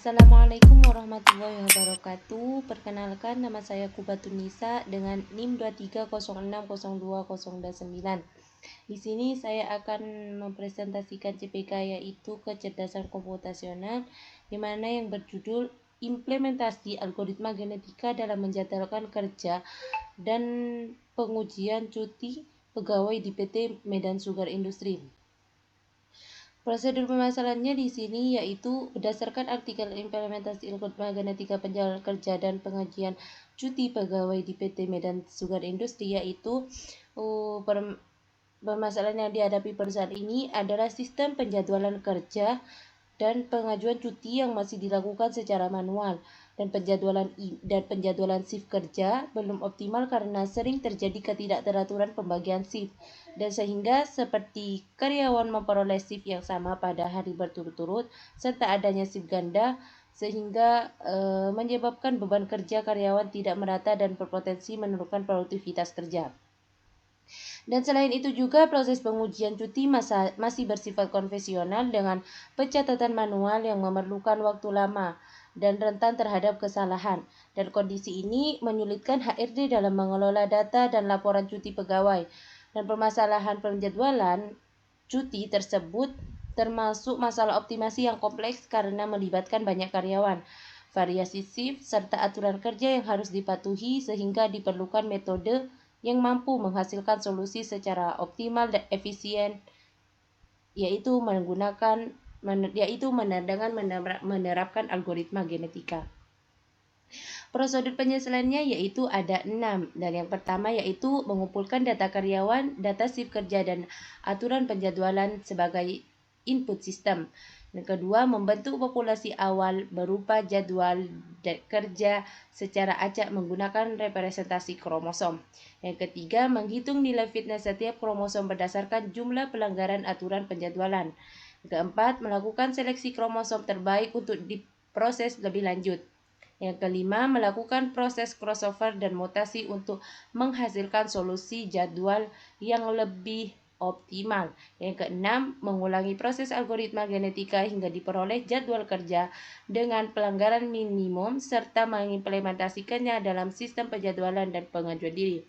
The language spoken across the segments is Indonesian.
Assalamualaikum warahmatullahi wabarakatuh. Perkenalkan, nama saya Kubatun Nisa dengan NIM 23060209. Di sini saya akan mempresentasikan CPK, yaitu kecerdasan komputasional, di mana yang berjudul implementasi algoritma genetika dalam menjadwalkan kerja dan pengujian cuti pegawai di PT Medan Sugar Industri. Prosedur permasalahannya di sini yaitu berdasarkan artikel implementasi algoritma genetika penjadwalan kerja dan pengajian cuti pegawai di PT Medan Sugar Industri, yaitu permasalahan yang dihadapi perusahaan ini adalah sistem penjadwalan kerja dan pengajuan cuti yang masih dilakukan secara manual, dan penjadwalan shift kerja belum optimal karena sering terjadi ketidakteraturan pembagian shift, dan sehingga seperti karyawan memperoleh shift yang sama pada hari berturut-turut serta adanya shift ganda, sehingga menyebabkan beban kerja karyawan tidak merata dan berpotensi menurunkan produktivitas kerja. Dan selain itu juga proses pengujian cuti masih bersifat konvensional dengan pencatatan manual yang memerlukan waktu lama dan rentan terhadap kesalahan. Dan kondisi ini menyulitkan HRD dalam mengelola data dan laporan cuti pegawai. Dan permasalahan penjadwalan cuti tersebut termasuk masalah optimasi yang kompleks karena melibatkan banyak karyawan, variasi shift, serta aturan kerja yang harus dipatuhi, sehingga diperlukan metode yang mampu menghasilkan solusi secara optimal dan efisien, yaitu menerapkan algoritma genetika. Prosedur penyelesaiannya yaitu ada 6, dan yang pertama yaitu mengumpulkan data karyawan, data shift kerja dan aturan penjadwalan sebagai input sistem. Yang kedua, membentuk populasi awal berupa jadwal kerja secara acak menggunakan representasi kromosom. Yang ketiga, menghitung nilai fitness setiap kromosom berdasarkan jumlah pelanggaran aturan penjadwalan. Yang keempat, melakukan seleksi kromosom terbaik untuk diproses lebih lanjut. Yang kelima, melakukan proses crossover dan mutasi untuk menghasilkan solusi jadwal yang lebih optimal. Yang keenam, mengulangi proses algoritma genetika hingga diperoleh jadwal kerja dengan pelanggaran minimum serta mengimplementasikannya dalam sistem penjadwalan dan pengajuan diri.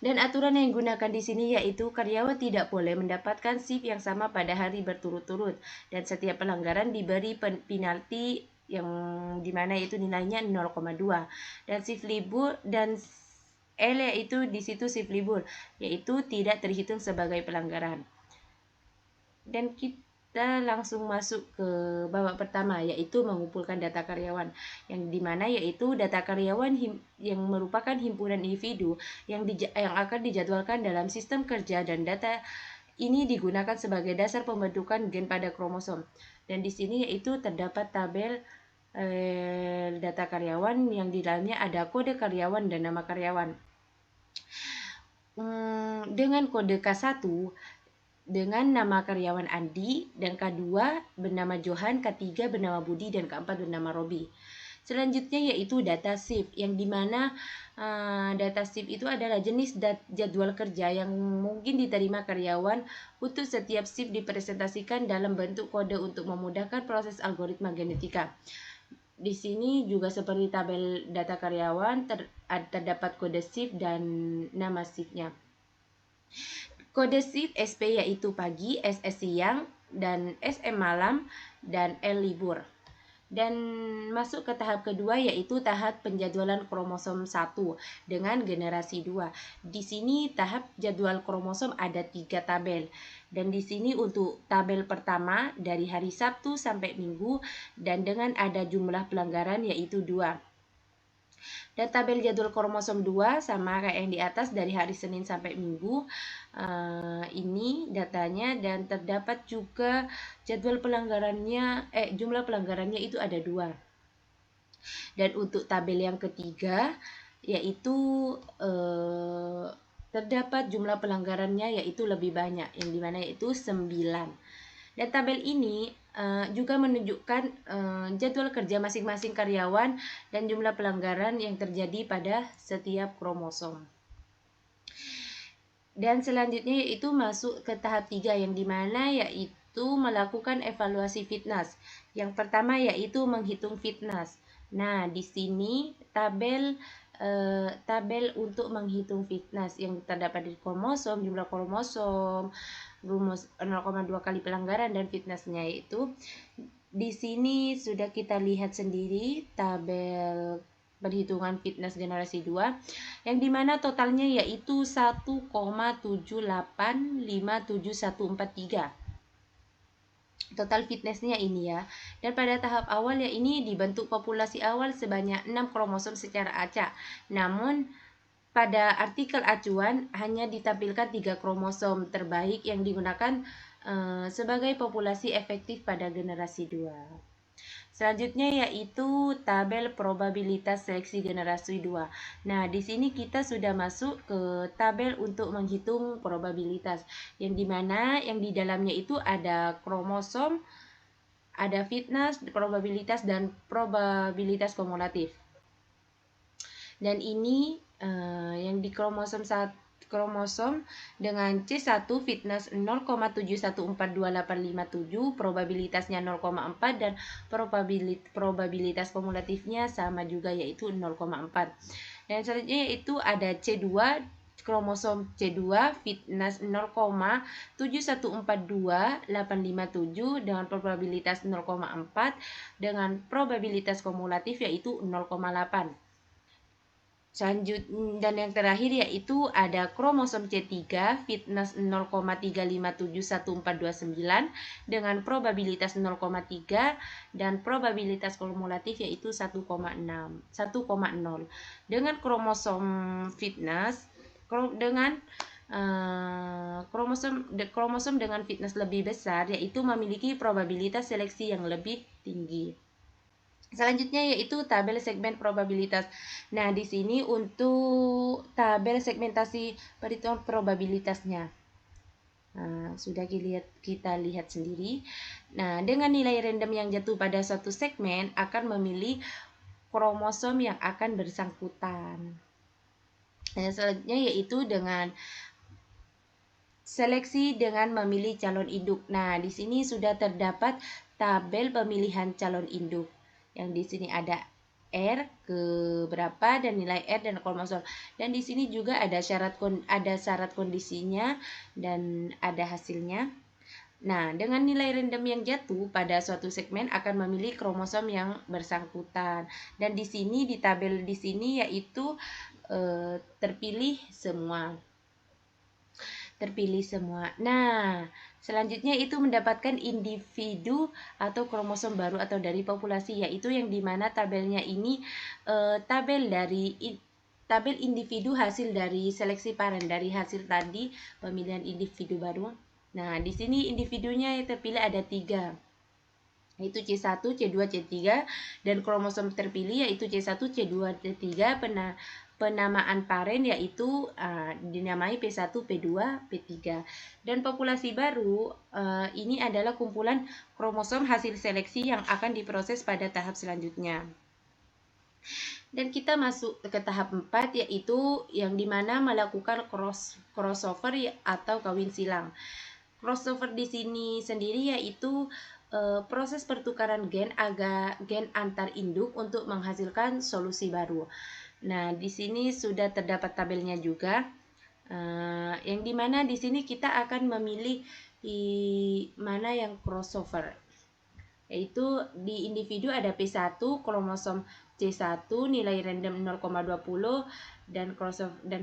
Dan aturan yang digunakan di sini yaitu karyawan tidak boleh mendapatkan shift yang sama pada hari berturut-turut, dan setiap pelanggaran diberi penalti yang dimana itu nilainya 0,2, dan shift libur dan L yaitu di situ shift libur yaitu tidak terhitung sebagai pelanggaran. Dan kita langsung masuk ke babak pertama, yaitu mengumpulkan data karyawan, yang dimana yaitu data karyawan yang merupakan himpunan individu yang akan dijadwalkan dalam sistem kerja, dan data ini digunakan sebagai dasar pembentukan gen pada kromosom. Dan di sini yaitu terdapat tabel data karyawan yang di dalamnya ada kode karyawan dan nama karyawan. Dengan kode K1 dengan nama karyawan Andi, dan K2 bernama Johan, K3 bernama Budi, dan K4 bernama Robi. Selanjutnya yaitu data shift, yang dimana data shift itu adalah jenis jadwal kerja yang mungkin diterima karyawan. Untuk setiap shift dipresentasikan dalam bentuk kode untuk memudahkan proses algoritma genetika. Di sini juga seperti tabel data karyawan terdapat kode shift dan nama shiftnya. Kode shift SP yaitu pagi, SS siang, dan SM malam, dan L libur. Dan masuk ke tahap kedua yaitu tahap penjadwalan kromosom 1 dengan generasi 2. Di sini tahap jadwal kromosom ada 3 tabel. Dan di sini untuk tabel pertama dari hari Sabtu sampai Minggu dan dengan ada jumlah pelanggaran yaitu 2. Dan tabel jadwal kromosom 2 sama kayak yang di atas dari hari Senin sampai Minggu. Ini datanya, dan terdapat juga jadwal pelanggarannya, jumlah pelanggarannya itu ada 2. Dan untuk tabel yang ketiga yaitu terdapat jumlah pelanggarannya yaitu lebih banyak, yang dimana yaitu 9. Dan tabel ini juga menunjukkan jadwal kerja masing-masing karyawan dan jumlah pelanggaran yang terjadi pada setiap kromosom. Dan selanjutnya yaitu masuk ke tahap 3, yang dimana yaitu yaitu melakukan evaluasi fitness. Yang pertama yaitu menghitung fitness. Nah, di sini tabel untuk menghitung fitness yang terdapat di kromosom, jumlah kromosom, rumus 0,2 kali pelanggaran dan fitnessnya itu. Di sini sudah kita lihat sendiri tabel perhitungan fitness generasi 2 yang dimana totalnya yaitu 1,7857143 total fitnessnya ini ya. Dan pada tahap awal ya ini dibentuk populasi awal sebanyak 6 kromosom secara acak. Namun pada artikel acuan hanya ditampilkan 3 kromosom terbaik yang digunakan sebagai populasi efektif pada generasi 2. Selanjutnya yaitu tabel probabilitas seleksi generasi 2. Nah, di sini kita sudah masuk ke tabel untuk menghitung probabilitas, yang dimana yang di dalamnya itu ada kromosom, ada fitness, probabilitas, dan probabilitas kumulatif. Dan ini yang di kromosom dengan C1 fitness 0,7142857, probabilitasnya 0,4 dan probabilitas kumulatifnya sama juga yaitu 0,4. Dan selanjutnya yaitu ada C2 kromosom C2 fitness 0,7142857 dengan probabilitas 0,4 dengan probabilitas kumulatif yaitu 0,8. Dan yang terakhir yaitu ada kromosom C3 fitness 0,3571429 dengan probabilitas 0,3 dan probabilitas kumulatif yaitu 1,0. Dengan kromosom fitness dengan kromosom dengan fitness lebih besar yaitu memiliki probabilitas seleksi yang lebih tinggi. Selanjutnya yaitu tabel segmen probabilitas. Nah, di sini untuk tabel segmentasi perhitungan probabilitasnya. Nah, sudah kita lihat sendiri. Nah, dengan nilai random yang jatuh pada suatu segmen akan memilih kromosom yang akan bersangkutan. Nah, selanjutnya yaitu dengan seleksi dengan memilih calon induk. Nah, di sini sudah terdapat tabel pemilihan calon induk. Yang di sini ada R ke berapa dan nilai R dan kromosom. Dan di sini juga ada syarat kondisinya dan ada hasilnya. Nah, dengan nilai random yang jatuh pada suatu segmen akan memilih kromosom yang bersangkutan. Dan di sini di tabel di sini yaitu terpilih semua. Nah, selanjutnya itu mendapatkan individu atau kromosom baru atau dari populasi, yaitu yang dimana tabelnya ini tabel individu hasil dari seleksi paren dari hasil tadi pemilihan individu baru. Nah, di sini individunya yang terpilih ada 3, yaitu C1, C2, C3, dan kromosom terpilih yaitu C1, C2, C3. Penamaan paren yaitu dinamai P1, P2, P3. Dan populasi baru ini adalah kumpulan kromosom hasil seleksi yang akan diproses pada tahap selanjutnya. Dan kita masuk ke tahap 4 yaitu yang dimana melakukan crossover atau kawin silang. Crossover di sini sendiri yaitu proses pertukaran gen antar induk untuk menghasilkan solusi baru. Nah, di sini sudah terdapat tabelnya juga, yang dimana di sini kita akan memilih di mana yang crossover, yaitu di individu ada P1 kromosom C1 nilai random 0,20 dan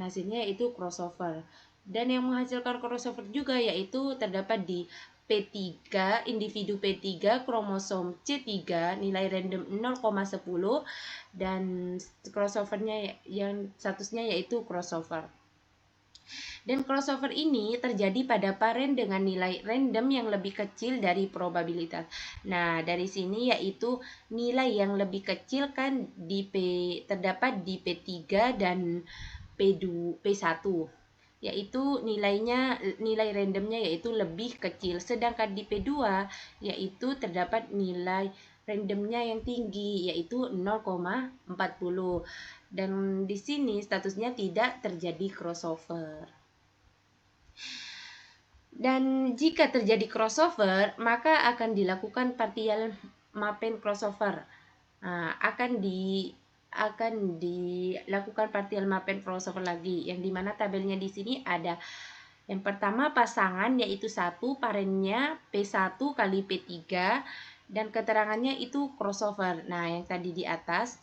hasilnya yaitu crossover. Dan yang menghasilkan crossover juga yaitu terdapat di P3, individu P3 kromosom C3 nilai random 0,10 dan crossovernya yang statusnya yaitu crossover. Dan crossover ini terjadi pada paren dengan nilai random yang lebih kecil dari probabilitas. Nah, dari sini yaitu nilai yang lebih kecil kan terdapat di P3 dan P1. Yaitu nilai randomnya yaitu lebih kecil, sedangkan di P2 yaitu terdapat nilai randomnya yang tinggi yaitu 0,40 dan di sini statusnya tidak terjadi crossover. Dan jika terjadi crossover, maka akan dilakukan partial mapping crossover. Nah, akan dilakukan partial mapping crossover lagi, yang dimana tabelnya di sini ada yang pertama pasangan, yaitu 1, parennya P1 kali P3, dan keterangannya itu crossover. Nah, yang tadi di atas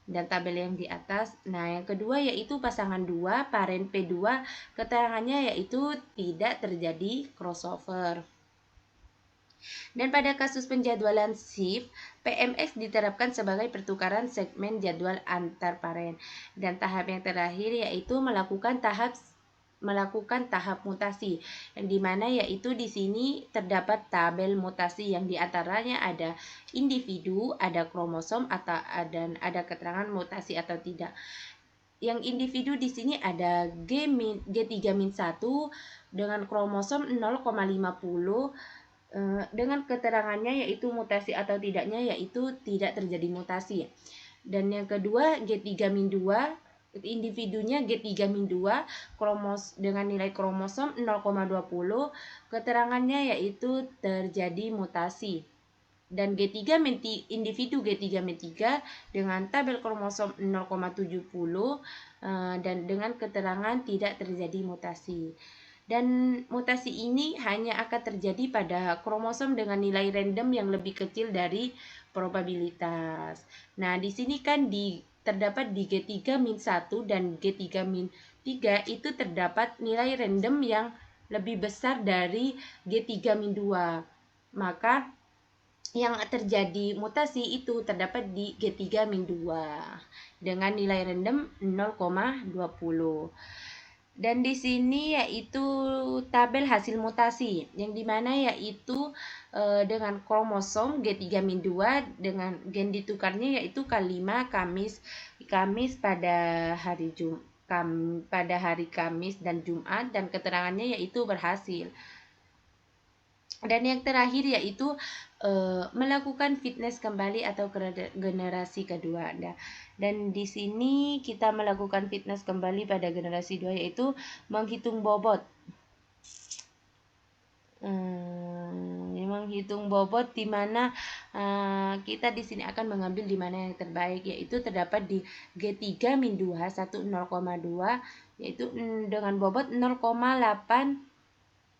dan tabel yang di atas. Nah, yang kedua yaitu pasangan 2, paren P2, keterangannya yaitu tidak terjadi crossover. Dan pada kasus penjadwalan shift, PMX diterapkan sebagai pertukaran segmen jadwal antar paren. Dan tahap yang terakhir yaitu melakukan tahap mutasi, yang dimana yaitu di sini terdapat tabel mutasi yang diantaranya ada individu, ada kromosom, dan ada keterangan mutasi atau tidak. Yang individu di sini ada G3-1 dengan kromosom 0,50, dengan keterangannya yaitu mutasi atau tidaknya yaitu tidak terjadi mutasi. Dan yang kedua G3-2, individunya G3-2 dengan nilai kromosom 0,20, keterangannya yaitu terjadi mutasi. Dan individu G3-3 dengan tabel kromosom 0,70 dan dengan keterangan tidak terjadi mutasi. Dan mutasi ini hanya akan terjadi pada kromosom dengan nilai random yang lebih kecil dari probabilitas. Nah, di sini kan terdapat di G3-1 dan G3-3 itu terdapat nilai random yang lebih besar dari G3-2. Maka yang terjadi mutasi itu terdapat di G3-2 dengan nilai random 0,20. Dan di sini yaitu tabel hasil mutasi, yang dimana yaitu dengan kromosom G3-2 dengan gen ditukarnya yaitu K5 Kamis pada hari Kamis dan Jumat, dan keterangannya yaitu berhasil. Dan yang terakhir yaitu melakukan fitness kembali atau generasi kedua. Dan di sini kita melakukan fitness kembali pada generasi 2 yaitu menghitung bobot. Menghitung bobot di mana kita di sini akan mengambil di mana yang terbaik, yaitu terdapat di G3-2 1 0,2 yaitu dengan bobot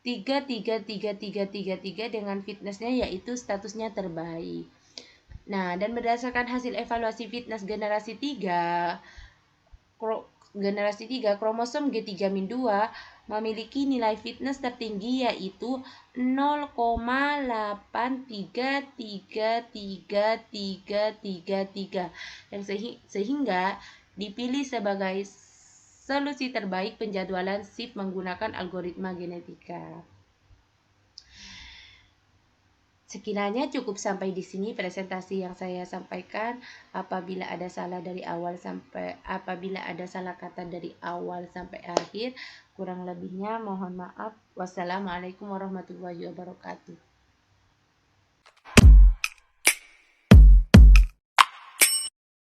0,8333333 dengan fitnessnya yaitu statusnya terbaik. Nah, dan berdasarkan hasil evaluasi fitness generasi 3, kromosom G3-2 memiliki nilai fitness tertinggi yaitu 0,8333333, dan sehingga dipilih sebagai solusi terbaik penjadwalan shift menggunakan algoritma genetika. Sekiranya cukup sampai di sini presentasi yang saya sampaikan. Apabila ada salah kata dari awal sampai akhir, kurang lebihnya mohon maaf. Wassalamualaikum warahmatullahi wabarakatuh.